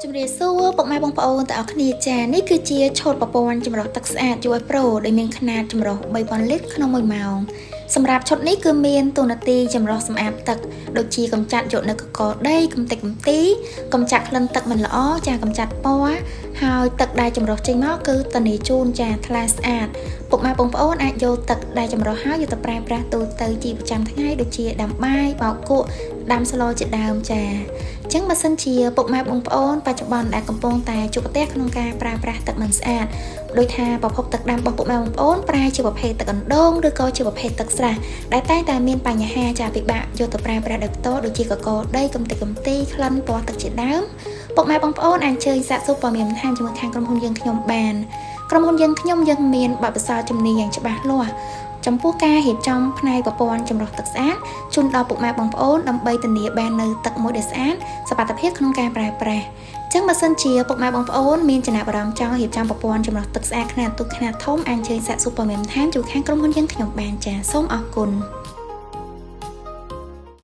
ជំរាបសួរពុកម៉ែបងប្អូនទាំងអស់គ្នាចានេះគឺជាឈុតប្រព័ន្ធចម្រោះទឹកស្អាត UI Pro ដែលមានขนาดចម្រោះ 3000 លីត្រក្នុង1ម៉ោងសម្រាប់ឈុតនេះគឺមានតួនាទីចម្រោះសម្អាតទឹកដូចជាកម្ចាត់យកនៅកកដីកម្ទេចកម្ទីកម្ចាត់ក្លិនទឹកមិនល្អចាកម្ចាត់ពណ៌ហើយទឹកដែលចម្រោះចេញមកគឺធានាជូនចាថ្លាស្អាតពុកម៉ែបងប្អូនអាចយកទឹកដែលចម្រោះហើយយកទៅប្រើប្រាស់ទូទៅជាប្រចាំថ្ងៃដូចជាដាំបាយបោកគក់ដាំស្លជាដើមចាចឹងបើសិនជាពុកម៉ែបងប្អូនបច្ចុប្បន្នដែលកំពុងតែជួបប្រទះក្នុងការប្រើប្រាស់ទឹកមិនស្អាតដោយថាប្រភពទឹកដាំរបស់ពុកម៉ែបងប្អូនប្រែជាប្រភេទទឹកអណ្ដូងឬក៏ជាប្រភេទទឹកស្រះដែលតែងតែមានបញ្ហាចាពិបាកយកទៅប្រើប្រាស់ដោយផ្ទាល់ដូចជាកកដីកម្ទេចកម្ទីក្លិនពណ៌ទឹកជាដើមពុកម៉ែបងប្អូនអាចអញ្ជើញសាកសួរព័ត៌មានបន្ថែមជាមួយខាងក្រុមហ៊ុនយើងខ្ញុំបានក្រុមហ៊ុនយើងខ្ញុំយើងមានបទពិសោធន៍ជំនាញយ៉ាងច្បាស់លាស់ចំពោះការរៀបចំផ្នែកប្រព័ន្ធចម្រោះទឹកស្អាតជូនដល់ពុកម៉ែបងប្អូនដើម្បីធានាបាននូវទឹកមួយដែលស្អាតសុវត្ថិភាពក្នុងការប្រើប្រាស់ចឹងបើសិនជាពុកម៉ែបងប្អូនមានចំណាប់អារម្មណ៍ចង់រៀបចំប្រព័ន្ធចម្រោះទឹកស្អាតខ្នាតទូកខ្នាតធំអាចអញ្ជើញសាកសួរព័ត៌មានបន្ថែមជួយខាងក្រុមហ៊ុនយើងខ្ញុំបានចាសូមអរគុណ